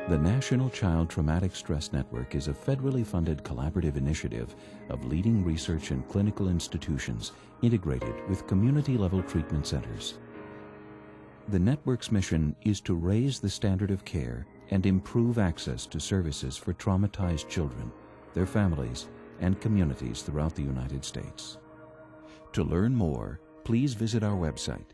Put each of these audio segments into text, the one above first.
The National Child Traumatic Stress Network is a federally funded collaborative initiative of leading research and clinical institutions integrated with community-level treatment centers. The network's mission is to raise the standard of care and improve access to services for traumatized children, their families, and communities throughout the United States. To learn more, please visit our website.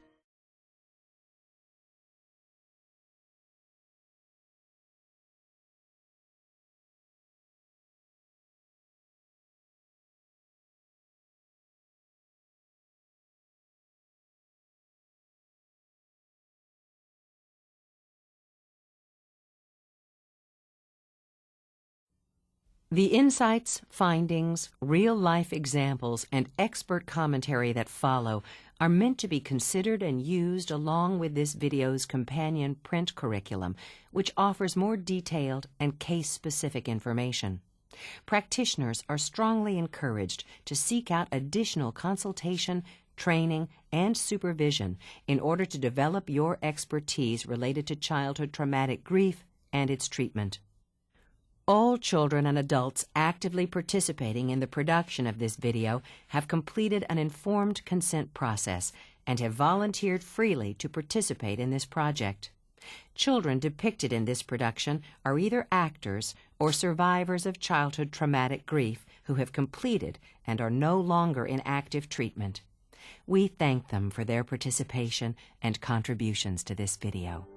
The insights, findings, real-life examples, and expert commentary that follow are meant to be considered and used along with this video's companion print curriculum, which offers more detailed and case-specific information. Practitioners are strongly encouraged to seek out additional consultation, training, and supervision in order to develop your expertise related to childhood traumatic grief and its treatment. All children and adults actively participating in the production of this video have completed an informed consent process and have volunteered freely to participate in this project. Children depicted in this production are either actors or survivors of childhood traumatic grief who have completed and are no longer in active treatment. We thank them for their participation and contributions to this video.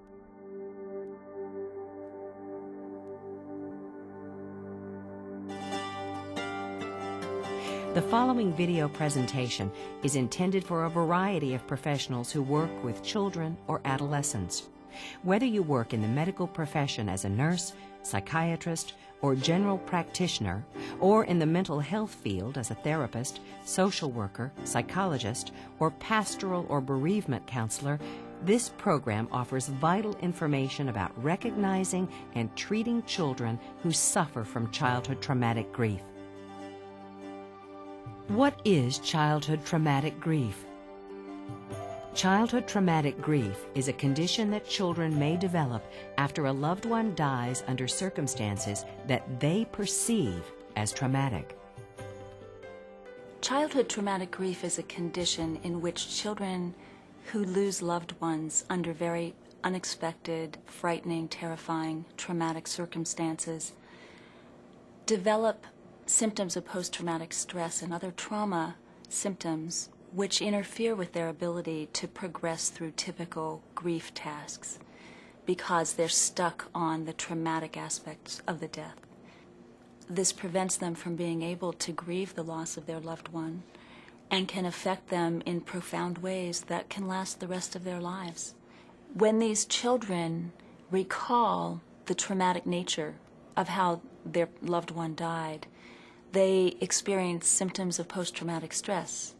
The following video presentation is intended for a variety of professionals who work with children or adolescents. Whether you work in the medical profession as a nurse, psychiatrist, or general practitioner, or in the mental health field as a therapist, social worker, psychologist, or pastoral or bereavement counselor, this program offers vital information about recognizing and treating children who suffer from childhood traumatic grief. What is childhood traumatic grief? Childhood traumatic grief is a condition that children may develop after a loved one dies under circumstances that they perceive as traumatic. Childhood traumatic grief is a condition in which children who lose loved ones under very unexpected, frightening, terrifying, traumatic circumstances develop symptoms of post-traumatic stress and other trauma symptoms which interfere with their ability to progress through typical grief tasks because they're stuck on the traumatic aspects of the death. This prevents them from being able to grieve the loss of their loved one and can affect them in profound ways that can last the rest of their lives. When these children recall the traumatic nature of how their loved one died, they experience symptoms of post-traumatic stress.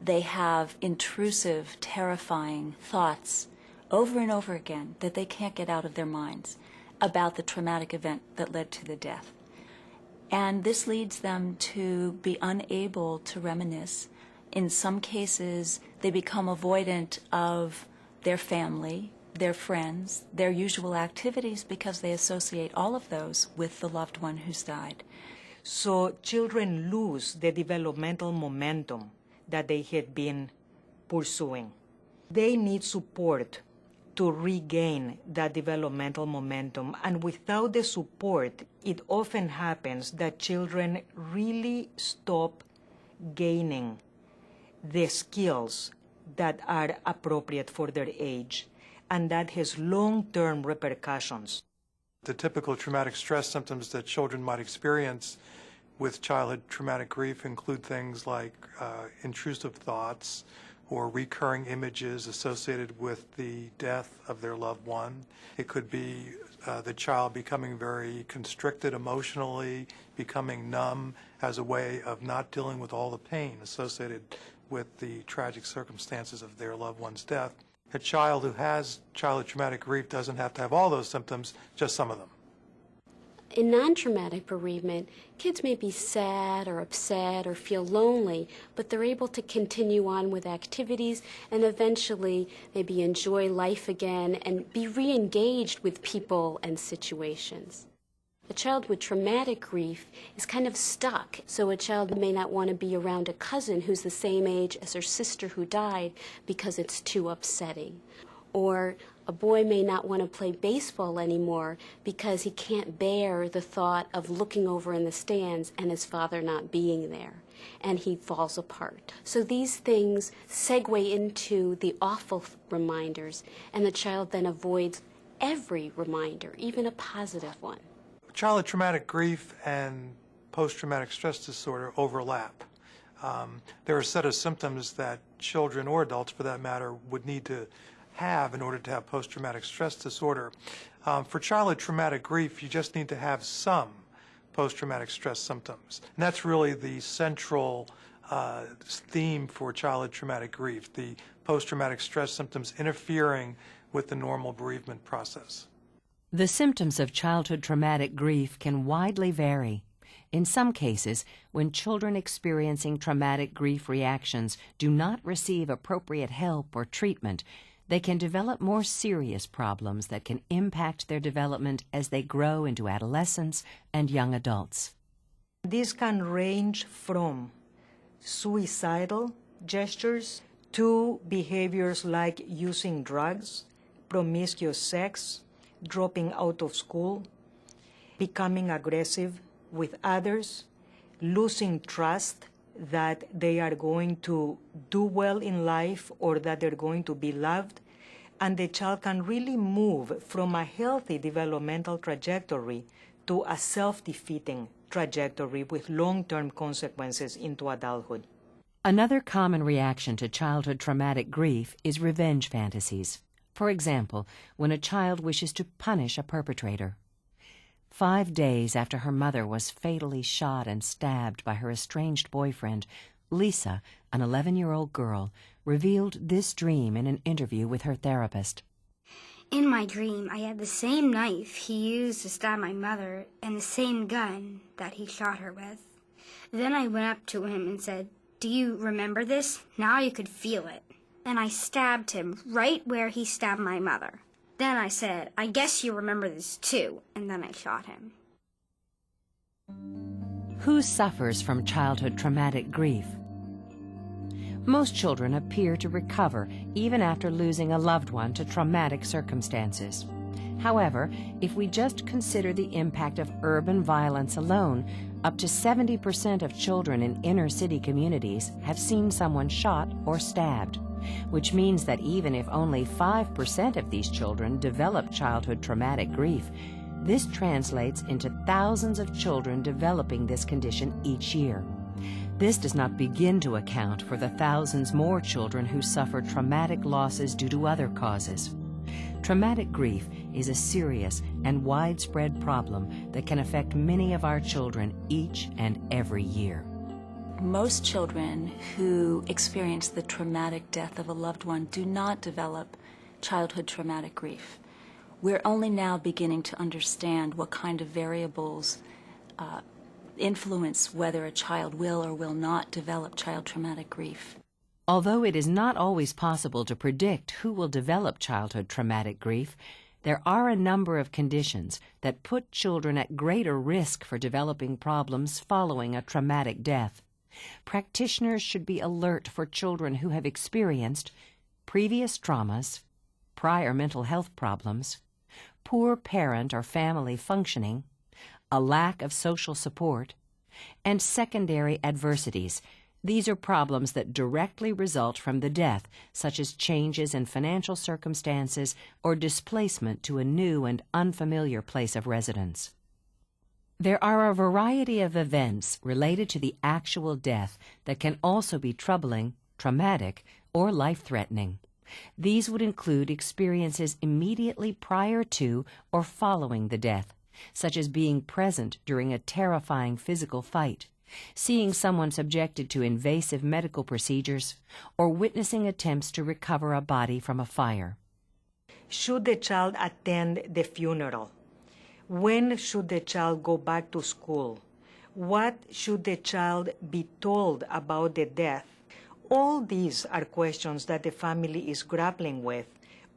They have intrusive, terrifying thoughts over and over again that they can't get out of their minds about the traumatic event that led to the death. And this leads them to be unable to reminisce. In some cases, they become avoidant of their family, their friends, their usual activities because they associate all of those with the loved one who's died. So children lose the developmental momentum that they had been pursuing. They need support to regain that developmental momentum, and without the support, it often happens that children really stop gaining the skills that are appropriate for their age, and that has long-term repercussions. The typical traumatic stress symptoms that children might experience with childhood traumatic grief include things like intrusive thoughts or recurring images associated with the death of their loved one. It could be the child becoming very constricted emotionally, becoming numb as a way of not dealing with all the pain associated with the tragic circumstances of their loved one's death. A child who has childhood traumatic grief doesn't have to have all those symptoms, just some of them. In non-traumatic bereavement, kids may be sad or upset or feel lonely, but they're able to continue on with activities and eventually maybe enjoy life again and be re-engaged with people and situations. A child with traumatic grief is kind of stuck, so a child may not want to be around a cousin who's the same age as her sister who died because it's too upsetting. Or a boy may not want to play baseball anymore because he can't bear the thought of looking over in the stands and his father not being there, and he falls apart. So these things segue into the awful reminders, and the child then avoids every reminder, even a positive one. Childhood traumatic grief and post-traumatic stress disorder overlap. There are a set of symptoms that children or adults, for that matter, would need to have in order to have post-traumatic stress disorder. For childhood traumatic grief, you just need to have some post-traumatic stress symptoms. And that's really the central theme for childhood traumatic grief, the post-traumatic stress symptoms interfering with the normal bereavement process. The symptoms of childhood traumatic grief can widely vary. In some cases, when children experiencing traumatic grief reactions do not receive appropriate help or treatment, they can develop more serious problems that can impact their development as they grow into adolescents and young adults. This can range from suicidal gestures to behaviors like using drugs, promiscuous sex, dropping out of school, becoming aggressive with others, losing trust that they are going to do well in life or that they're going to be loved, and the child can really move from a healthy developmental trajectory to a self-defeating trajectory with long-term consequences into adulthood. Another common reaction to childhood traumatic grief is revenge fantasies. For example, when a child wishes to punish a perpetrator. 5 days after her mother was fatally shot and stabbed by her estranged boyfriend, Lisa, an 11-year-old girl, revealed this dream in an interview with her therapist. In my dream, I had the same knife he used to stab my mother and the same gun that he shot her with. Then I went up to him and said, "Do you remember this? Now you could feel it." And I stabbed him right where he stabbed my mother. Then I said, "I guess you remember this too," and then I shot him. Who suffers from childhood traumatic grief? Most children appear to recover even after losing a loved one to traumatic circumstances. However, if we just consider the impact of urban violence alone, up to 70% of children in inner-city communities have seen someone shot or stabbed, which means that even if only 5% of these children develop childhood traumatic grief, this translates into thousands of children developing this condition each year. This does not begin to account for the thousands more children who suffer traumatic losses due to other causes. Traumatic grief is a serious and widespread problem that can affect many of our children each and every year. Most children who experience the traumatic death of a loved one do not develop childhood traumatic grief. We're only now beginning to understand what kind of variables influence whether a child will or will not develop child traumatic grief. Although it is not always possible to predict who will develop childhood traumatic grief, there are a number of conditions that put children at greater risk for developing problems following a traumatic death. Practitioners should be alert for children who have experienced previous traumas, prior mental health problems, poor parent or family functioning, a lack of social support, and secondary adversities. These are problems that directly result from the death, such as changes in financial circumstances or displacement to a new and unfamiliar place of residence. There are a variety of events related to the actual death that can also be troubling, traumatic, or life-threatening. These would include experiences immediately prior to or following the death, such as being present during a terrifying physical fight, seeing someone subjected to invasive medical procedures, or witnessing attempts to recover a body from a fire. Should the child attend the funeral? When should the child go back to school? What should the child be told about the death? All these are questions that the family is grappling with,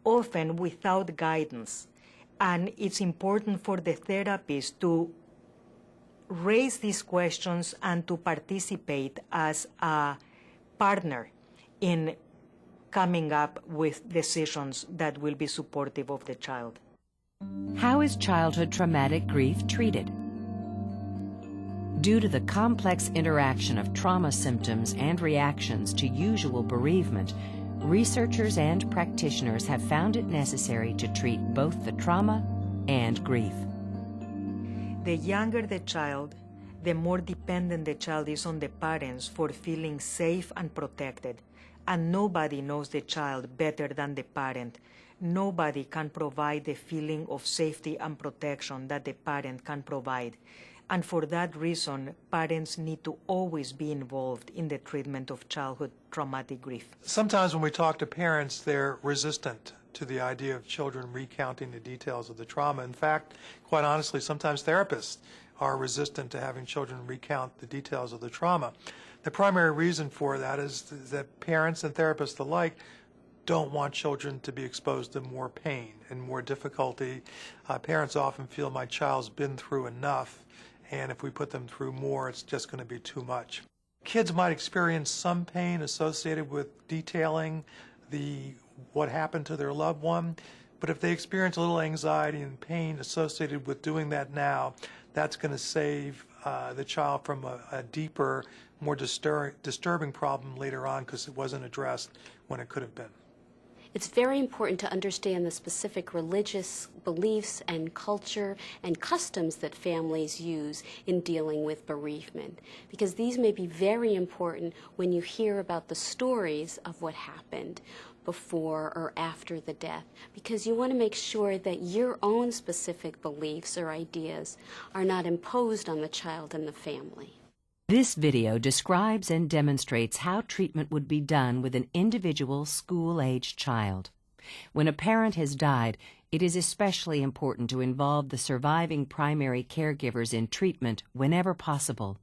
often without guidance. And it's important for the therapist to raise these questions and to participate as a partner in coming up with decisions that will be supportive of the child. How is childhood traumatic grief treated? Due to the complex interaction of trauma symptoms and reactions to usual bereavement, researchers and practitioners have found it necessary to treat both the trauma and grief. The younger the child, the more dependent the child is on the parents for feeling safe and protected. And nobody knows the child better than the parent. Nobody can provide the feeling of safety and protection that the parent can provide. And for that reason, parents need to always be involved in the treatment of childhood traumatic grief. Sometimes when we talk to parents, they're resistant to the idea of children recounting the details of the trauma. In fact, quite honestly, sometimes therapists are resistant to having children recount the details of the trauma. The primary reason for that is that parents and therapists alike don't want children to be exposed to more pain and more difficulty. Parents often feel my child's been through enough, and if we put them through more, it's just going to be too much. Kids might experience some pain associated with detailing what happened to their loved one, but if they experience a little anxiety and pain associated with doing that now, that's going to save the child from a deeper, more disturbing problem later on because it wasn't addressed when it could have been. It's very important to understand the specific religious beliefs and culture and customs that families use in dealing with bereavement, because these may be very important when you hear about the stories of what happened before or after the death, because you want to make sure that your own specific beliefs or ideas are not imposed on the child and the family. This video describes and demonstrates how treatment would be done with an individual school-aged child. When a parent has died, it is especially important to involve the surviving primary caregivers in treatment whenever possible.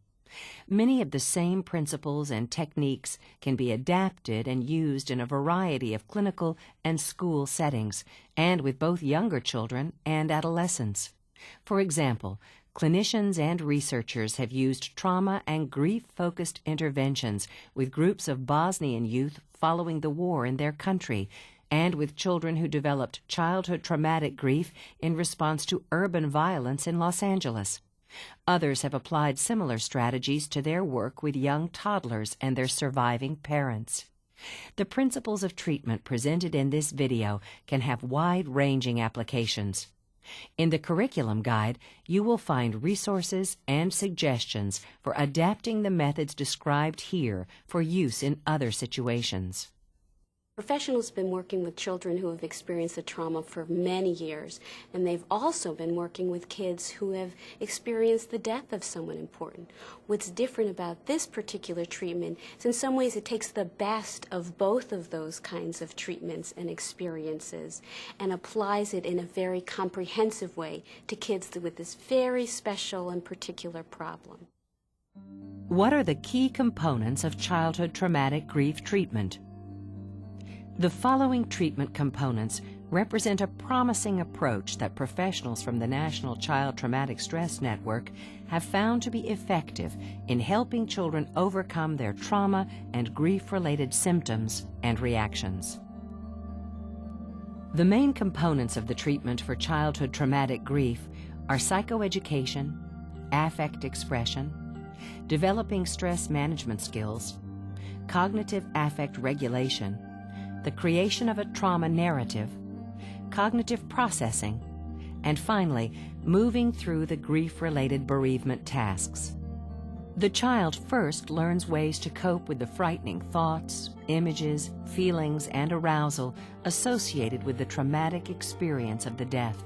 Many of the same principles and techniques can be adapted and used in a variety of clinical and school settings, and with both younger children and adolescents. For example, clinicians and researchers have used trauma and grief-focused interventions with groups of Bosnian youth following the war in their country, and with children who developed childhood traumatic grief in response to urban violence in Los Angeles. Others have applied similar strategies to their work with young toddlers and their surviving parents. The principles of treatment presented in this video can have wide-ranging applications. In the curriculum guide, you will find resources and suggestions for adapting the methods described here for use in other situations. Professionals have been working with children who have experienced the trauma for many years, and they've also been working with kids who have experienced the death of someone important. What's different about this particular treatment is in some ways it takes the best of both of those kinds of treatments and experiences and applies it in a very comprehensive way to kids with this very special and particular problem. What are the key components of childhood traumatic grief treatment? The following treatment components represent a promising approach that professionals from the National Child Traumatic Stress Network have found to be effective in helping children overcome their trauma and grief-related symptoms and reactions. The main components of the treatment for childhood traumatic grief are psychoeducation, affect expression, developing stress management skills, cognitive affect regulation, the creation of a trauma narrative, cognitive processing, and finally, moving through the grief-related bereavement tasks. The child first learns ways to cope with the frightening thoughts, images, feelings, and arousal associated with the traumatic experience of the death.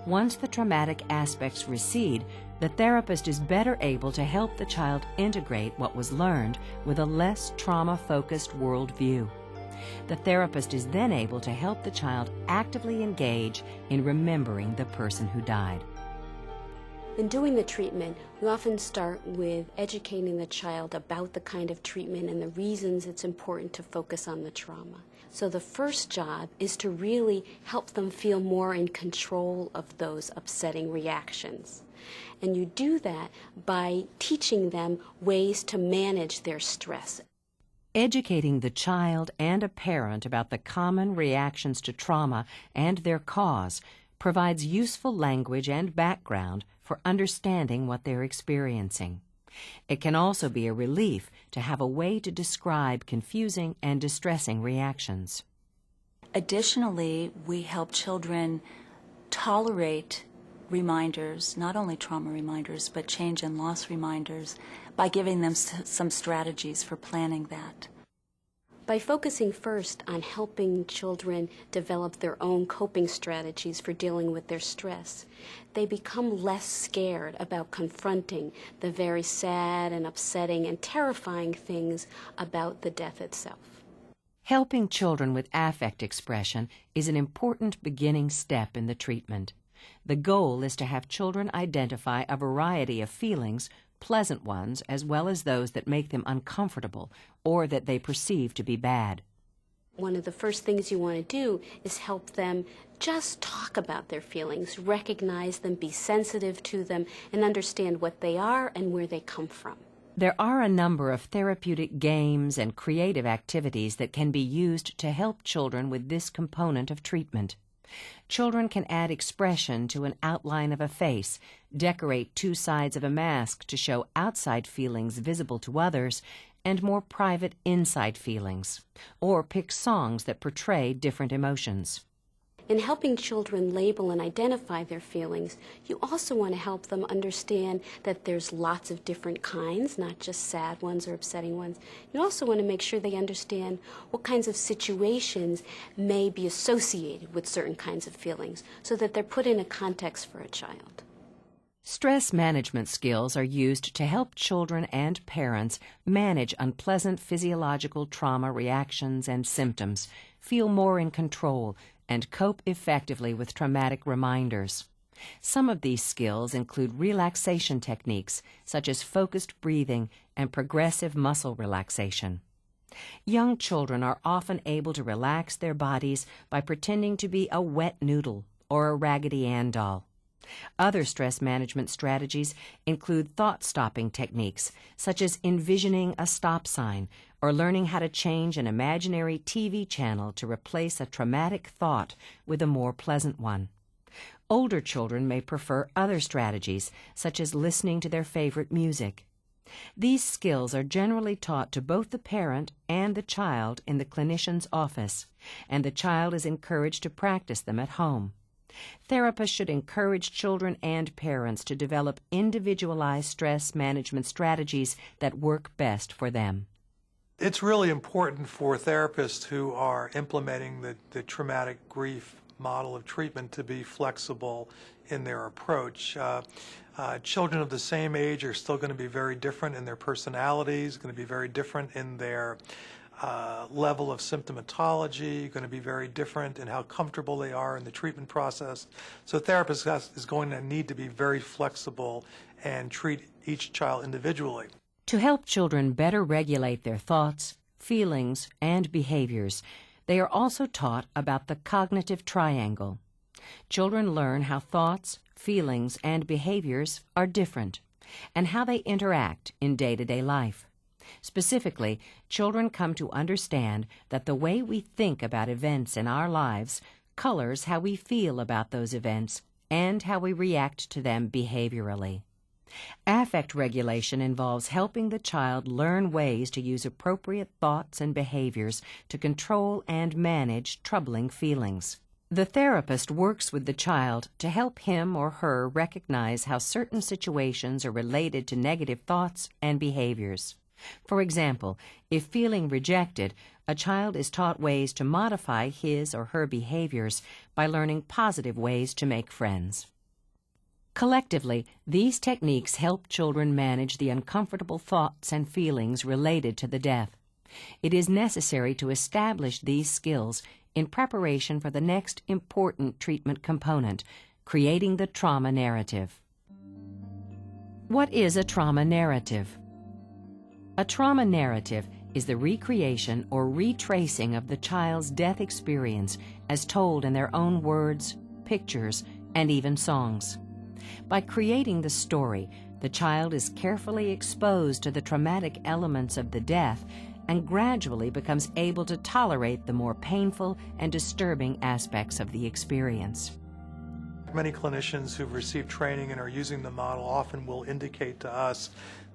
Once the traumatic aspects recede, the therapist is better able to help the child integrate what was learned with a less trauma-focused worldview. The therapist is then able to help the child actively engage in remembering the person who died. In doing the treatment, we often start with educating the child about the kind of treatment and the reasons it's important to focus on the trauma. So the first job is to really help them feel more in control of those upsetting reactions. And you do that by teaching them ways to manage their stress. Educating the child and a parent about the common reactions to trauma and their cause provides useful language and background for understanding what they're experiencing. It can also be a relief to have a way to describe confusing and distressing reactions. Additionally, we help children tolerate reminders, not only trauma reminders, but change and loss reminders, by giving them some strategies for planning that. By focusing first on helping children develop their own coping strategies for dealing with their stress, they become less scared about confronting the very sad and upsetting and terrifying things about the death itself. Helping children with affect expression is an important beginning step in the treatment. The goal is to have children identify a variety of feelings, pleasant ones as well as those that make them uncomfortable or that they perceive to be bad. One of the first things you want to do is help them just talk about their feelings, recognize them, be sensitive to them, and understand what they are and where they come from. There are a number of therapeutic games and creative activities that can be used to help children with this component of treatment. Children can add expression to an outline of a face, decorate two sides of a mask to show outside feelings visible to others, and more private inside feelings, or pick songs that portray different emotions. In helping children label and identify their feelings, you also want to help them understand that there's lots of different kinds, not just sad ones or upsetting ones. You also want to make sure they understand what kinds of situations may be associated with certain kinds of feelings, so that they're put in a context for a child. Stress management skills are used to help children and parents manage unpleasant physiological trauma reactions and symptoms, feel more in control, and cope effectively with traumatic reminders. Some of these skills include relaxation techniques such as focused breathing and progressive muscle relaxation. Young children are often able to relax their bodies by pretending to be a wet noodle or a Raggedy Ann doll. Other stress management strategies include thought-stopping techniques, such as envisioning a stop sign or learning how to change an imaginary TV channel to replace a traumatic thought with a more pleasant one. Older children may prefer other strategies, such as listening to their favorite music. These skills are generally taught to both the parent and the child in the clinician's office, and the child is encouraged to practice them at home. Therapists should encourage children and parents to develop individualized stress management strategies that work best for them. It's really important for therapists who are implementing the traumatic grief model of treatment to be flexible in their approach. Children of the same age are still going to be very different in their personalities, going to be very different in their level of symptomatology, going to be very different in how comfortable they are in the treatment process. So therapists is going to need to be very flexible and treat each child individually. To help children better regulate their thoughts, feelings, and behaviors, they are also taught about the cognitive triangle. Children learn how thoughts, feelings, and behaviors are different, and how they interact in day-to-day life. Specifically, children come to understand that the way we think about events in our lives colors how we feel about those events and how we react to them behaviorally. Affect regulation involves helping the child learn ways to use appropriate thoughts and behaviors to control and manage troubling feelings. The therapist works with the child to help him or her recognize how certain situations are related to negative thoughts and behaviors. For example, if feeling rejected, a child is taught ways to modify his or her behaviors by learning positive ways to make friends. Collectively, these techniques help children manage the uncomfortable thoughts and feelings related to the death. It is necessary to establish these skills in preparation for the next important treatment component, creating the trauma narrative. What is a trauma narrative? A trauma narrative is the recreation or retracing of the child's death experience as told in their own words, pictures, and even songs. By creating the story, the child is carefully exposed to the traumatic elements of the death and gradually becomes able to tolerate the more painful and disturbing aspects of the experience. Many clinicians who've received training and are using the model often will indicate to us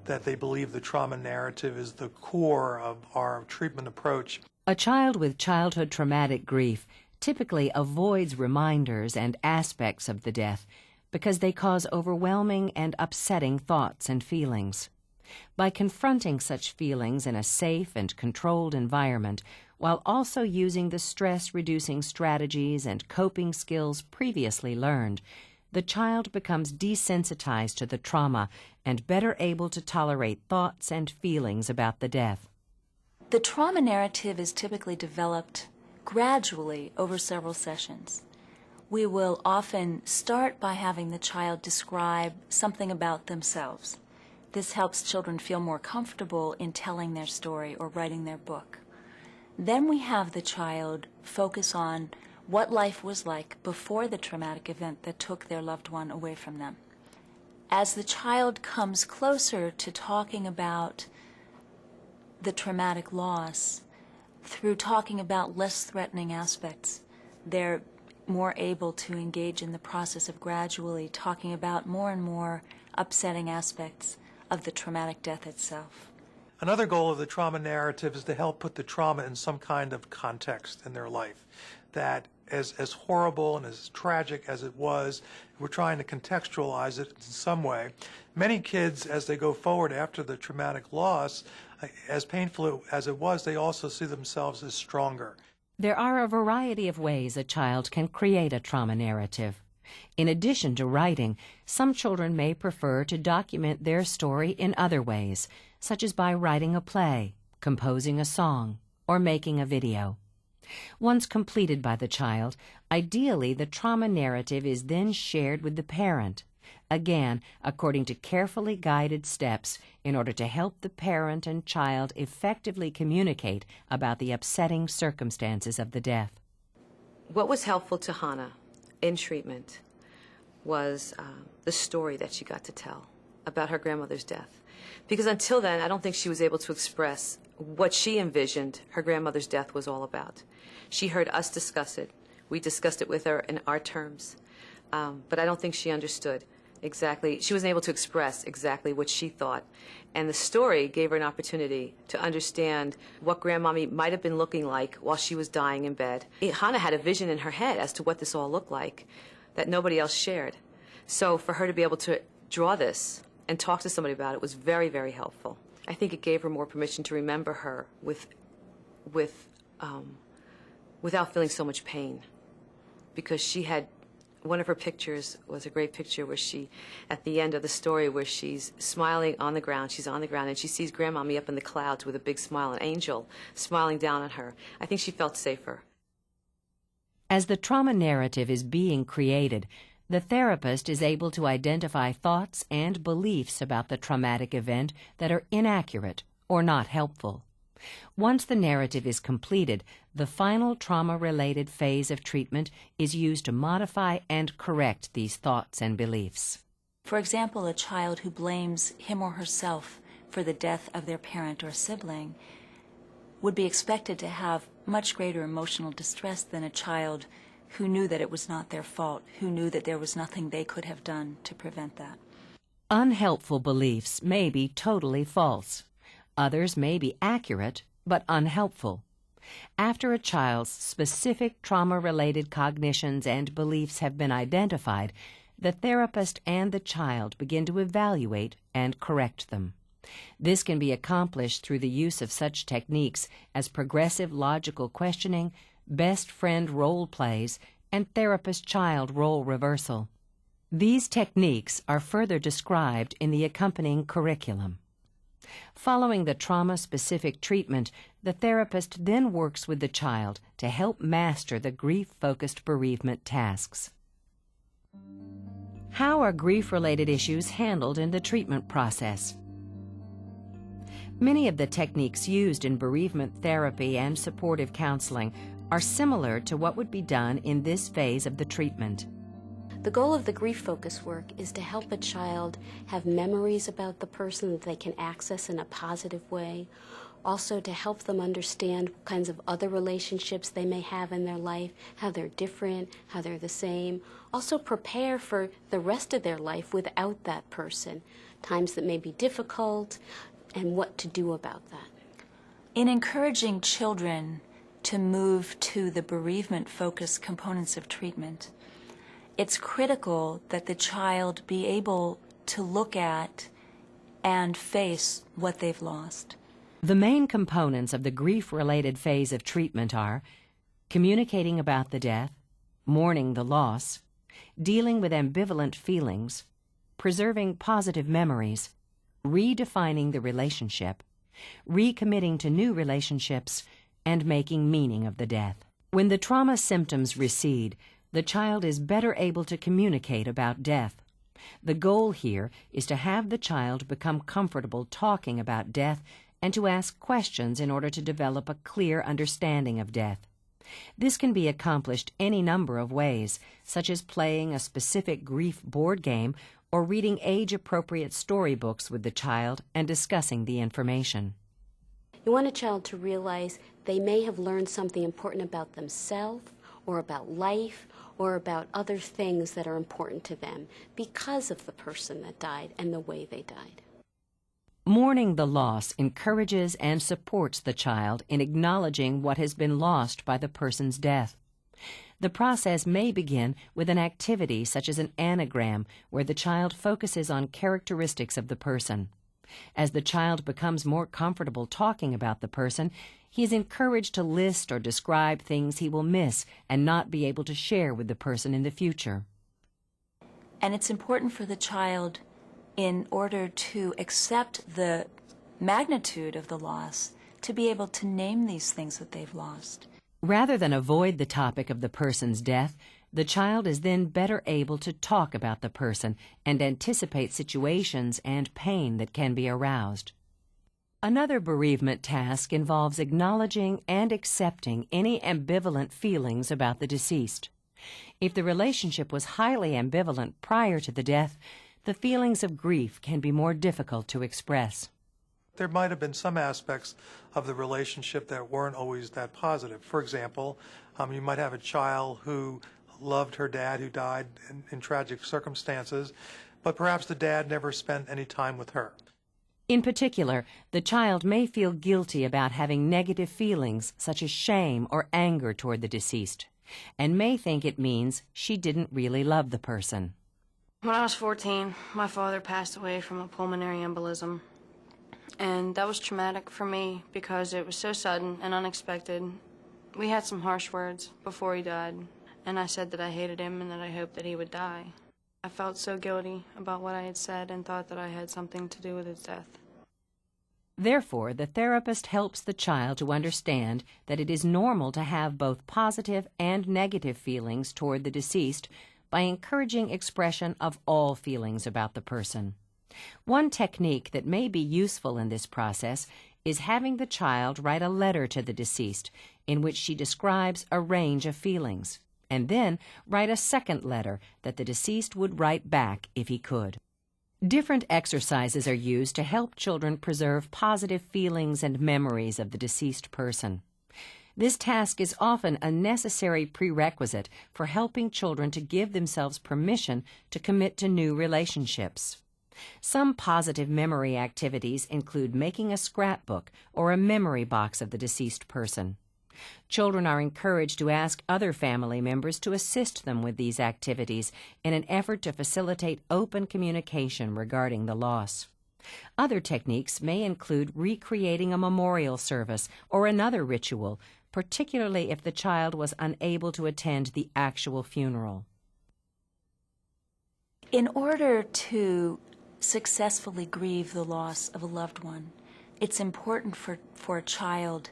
that they believe the trauma narrative is the core of our treatment approach. A child with childhood traumatic grief typically avoids reminders and aspects of the death because they cause overwhelming and upsetting thoughts and feelings. By confronting such feelings in a safe and controlled environment, while also using the stress-reducing strategies and coping skills previously learned, the child becomes desensitized to the trauma and better able to tolerate thoughts and feelings about the death. The trauma narrative is typically developed gradually over several sessions. We will often start by having the child describe something about themselves. This helps children feel more comfortable in telling their story or writing their book. Then we have the child focus on what life was like before the traumatic event that took their loved one away from them. As the child comes closer to talking about the traumatic loss, through talking about less threatening aspects, they're more able to engage in the process of gradually talking about more and more upsetting aspects of the traumatic death itself. Another goal of the trauma narrative is to help put the trauma in some kind of context in their life. That as horrible and as tragic as it was, we're trying to contextualize it in some way. Many kids, as they go forward after the traumatic loss, as painful as it was, they also see themselves as stronger. There are a variety of ways a child can create a trauma narrative. In addition to writing, some children may prefer to document their story in other ways, such as by writing a play, composing a song, or making a video. Once completed by the child, ideally the trauma narrative is then shared with the parent, again according to carefully guided steps in order to help the parent and child effectively communicate about the upsetting circumstances of the death. What was helpful to Hannah in treatment was the story that she got to tell about her grandmother's death. Because until then, I don't think she was able to express what she envisioned her grandmother's death was all about. She heard us discuss it. We discussed it with her in our terms. But I don't think she understood exactly. She wasn't able to express exactly what she thought. And the story gave her an opportunity to understand what Grandmommy might have been looking like while she was dying in bed. Hannah had a vision in her head as to what this all looked like that nobody else shared. So for her to be able to draw this and talk to somebody about it was very, very helpful. I think it gave her more permission to remember her without feeling so much pain, because she had, one of her pictures was a great picture where she, at the end of the story, where she's smiling on the ground, she's on the ground, and she sees Grandmommy up in the clouds with a big smile, an angel smiling down on her. I think she felt safer. As the trauma narrative is being created, the therapist is able to identify thoughts and beliefs about the traumatic event that are inaccurate or not helpful. Once the narrative is completed, the final trauma-related phase of treatment is used to modify and correct these thoughts and beliefs. For example, a child who blames him or herself for the death of their parent or sibling would be expected to have much greater emotional distress than a child who knew that it was not their fault, who knew that there was nothing they could have done to prevent that. Unhelpful beliefs may be totally false. Others may be accurate, but unhelpful. After a child's specific trauma-related cognitions and beliefs have been identified, the therapist and the child begin to evaluate and correct them. This can be accomplished through the use of such techniques as progressive logical questioning, best friend role plays, and therapist-child role reversal. These techniques are further described in the accompanying curriculum. Following the trauma-specific treatment, the therapist then works with the child to help master the grief-focused bereavement tasks. How are grief-related issues handled in the treatment process? Many of the techniques used in bereavement therapy and supportive counseling are similar to what would be done in this phase of the treatment. The goal of the grief focus work is to help a child have memories about the person that they can access in a positive way, also to help them understand what kinds of other relationships they may have in their life, how they're different, how they're the same, also prepare for the rest of their life without that person, times that may be difficult, and what to do about that. In encouraging children to move to the bereavement-focused components of treatment, it's critical that the child be able to look at and face what they've lost. The main components of the grief-related phase of treatment are communicating about the death, mourning the loss, dealing with ambivalent feelings, preserving positive memories, redefining the relationship, recommitting to new relationships, and making meaning of the death. When the trauma symptoms recede, the child is better able to communicate about death. The goal here is to have the child become comfortable talking about death and to ask questions in order to develop a clear understanding of death. This can be accomplished any number of ways, such as playing a specific grief board game or reading age-appropriate storybooks with the child and discussing the information. You want a child to realize they may have learned something important about themselves or about life or about other things that are important to them because of the person that died and the way they died. Mourning the loss encourages and supports the child in acknowledging what has been lost by the person's death. The process may begin with an activity such as an anagram where the child focuses on characteristics of the person. As the child becomes more comfortable talking about the person, he is encouraged to list or describe things he will miss and not be able to share with the person in the future. And it's important for the child, in order to accept the magnitude of the loss, to be able to name these things that they've lost. Rather than avoid the topic of the person's death, the child is then better able to talk about the person and anticipate situations and pain that can be aroused. Another bereavement task involves acknowledging and accepting any ambivalent feelings about the deceased. If the relationship was highly ambivalent prior to the death, the feelings of grief can be more difficult to express. There might have been some aspects of the relationship that weren't always that positive. For example, you might have a child who loved her dad who died in tragic circumstances, but perhaps the dad never spent any time with her. In particular, the child may feel guilty about having negative feelings such as shame or anger toward the deceased, and may think it means she didn't really love the person. When I was 14, my father passed away from a pulmonary embolism. And that was traumatic for me because it was so sudden and unexpected. We had some harsh words before he died, and I said that I hated him and that I hoped that he would die. I felt so guilty about what I had said and thought that I had something to do with his death. Therefore, the therapist helps the child to understand that it is normal to have both positive and negative feelings toward the deceased by encouraging expression of all feelings about the person. One technique that may be useful in this process is having the child write a letter to the deceased in which she describes a range of feelings, and then write a second letter that the deceased would write back if he could. Different exercises are used to help children preserve positive feelings and memories of the deceased person. This task is often a necessary prerequisite for helping children to give themselves permission to commit to new relationships. Some positive memory activities include making a scrapbook or a memory box of the deceased person. Children are encouraged to ask other family members to assist them with these activities in an effort to facilitate open communication regarding the loss. Other techniques may include recreating a memorial service or another ritual, particularly if the child was unable to attend the actual funeral. In order to successfully grieve the loss of a loved one, it's important for a child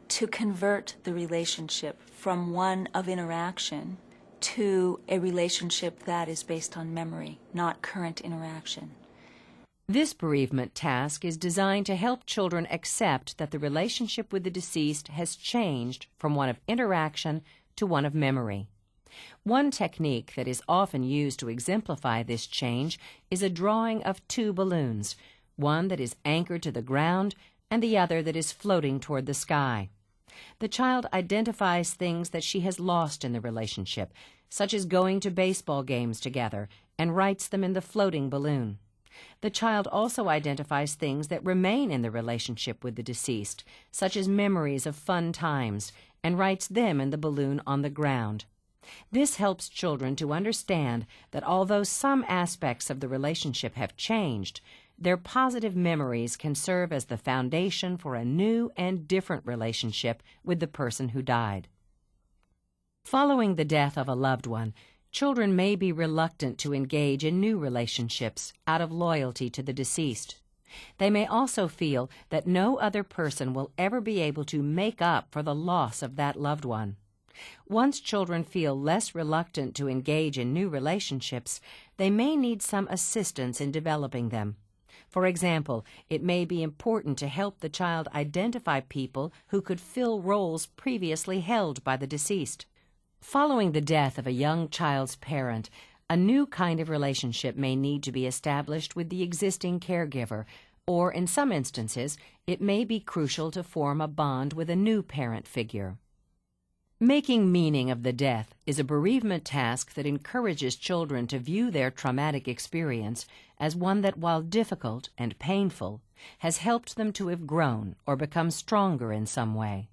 to convert the relationship from one of interaction to a relationship that is based on memory, not current interaction. This bereavement task is designed to help children accept that the relationship with the deceased has changed from one of interaction to one of memory. One technique that is often used to exemplify this change is a drawing of two balloons, one that is anchored to the ground and the other that is floating toward the sky. The child identifies things that she has lost in the relationship, such as going to baseball games together, and writes them in the floating balloon. The child also identifies things that remain in the relationship with the deceased, such as memories of fun times, and writes them in the balloon on the ground. This helps children to understand that although some aspects of the relationship have changed, their positive memories can serve as the foundation for a new and different relationship with the person who died. Following the death of a loved one, children may be reluctant to engage in new relationships out of loyalty to the deceased. They may also feel that no other person will ever be able to make up for the loss of that loved one. Once children feel less reluctant to engage in new relationships, they may need some assistance in developing them. For example, it may be important to help the child identify people who could fill roles previously held by the deceased. Following the death of a young child's parent, a new kind of relationship may need to be established with the existing caregiver, or in some instances, it may be crucial to form a bond with a new parent figure. Making meaning of the death is a bereavement task that encourages children to view their traumatic experience as one that, while difficult and painful, has helped them to have grown or become stronger in some way.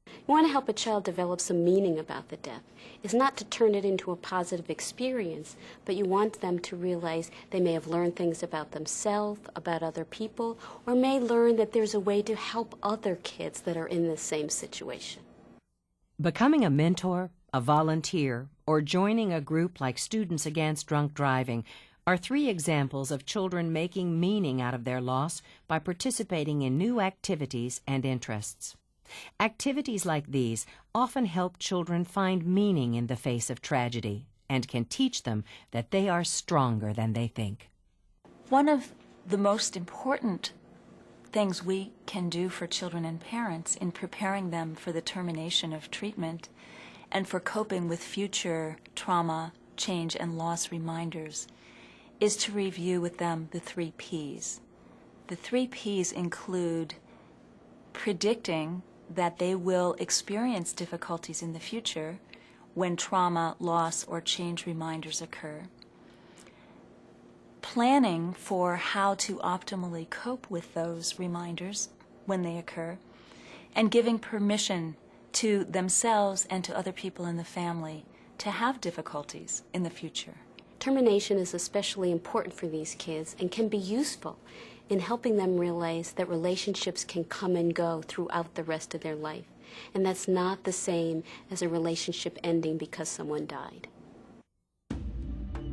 You want to help a child develop some meaning about the death. It's not to turn it into a positive experience, but you want them to realize they may have learned things about themselves, about other people, or may learn that there's a way to help other kids that are in the same situation. Becoming a mentor, a volunteer, or joining a group like Students Against Drunk Driving are 3 examples of children making meaning out of their loss by participating in new activities and interests. Activities like these often help children find meaning in the face of tragedy and can teach them that they are stronger than they think. One of the most important things we can do for children and parents in preparing them for the termination of treatment and for coping with future trauma, change, and loss reminders is to review with them the 3 Ps. The 3 Ps include predicting that they will experience difficulties in the future when trauma, loss, or change reminders occur. Planning for how to optimally cope with those reminders when they occur, and giving permission to themselves and to other people in the family to have difficulties in the future. Termination is especially important for these kids and can be useful in helping them realize that relationships can come and go throughout the rest of their life. And that's not the same as a relationship ending because someone died.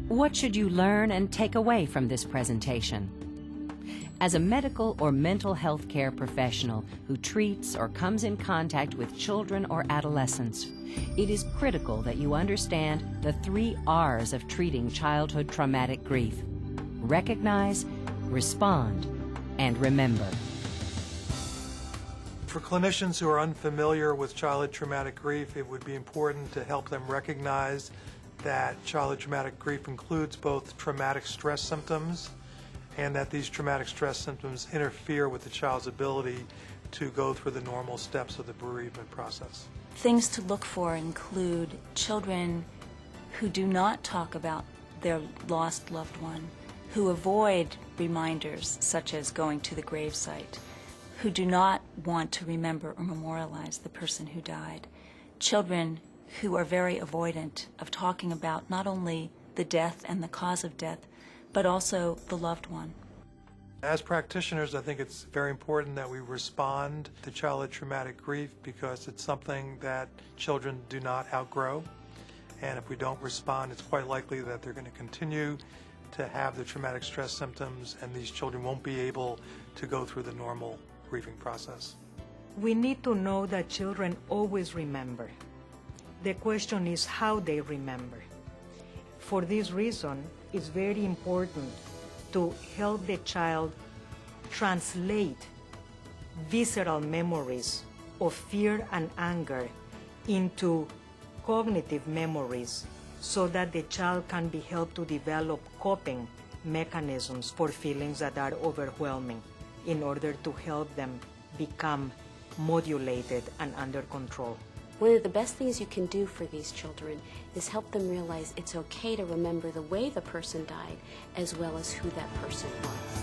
What should you learn and take away from this presentation? As a medical or mental health care professional who treats or comes in contact with children or adolescents, it is critical that you understand the 3 R's of treating childhood traumatic grief: recognize, respond, and remember. For clinicians who are unfamiliar with childhood traumatic grief, it would be important to help them recognize that childhood traumatic grief includes both traumatic stress symptoms and that these traumatic stress symptoms interfere with the child's ability to go through the normal steps of the bereavement process. Things to look for include children who do not talk about their lost loved one, who avoid reminders such as going to the gravesite, who do not want to remember or memorialize the person who died, children who are very avoidant of talking about not only the death and the cause of death, but also the loved one. As practitioners, I think it's very important that we respond to childhood traumatic grief because it's something that children do not outgrow. And if we don't respond, it's quite likely that they're going to continue to have the traumatic stress symptoms, and these children won't be able to go through the normal grieving process. We need to know that children always remember. The question is how they remember. For this reason, it's very important to help the child translate visceral memories of fear and anger into cognitive memories so that the child can be helped to develop coping mechanisms for feelings that are overwhelming in order to help them become modulated and under control. One of the best things you can do for these children is help them realize it's okay to remember the way the person died as well as who that person was.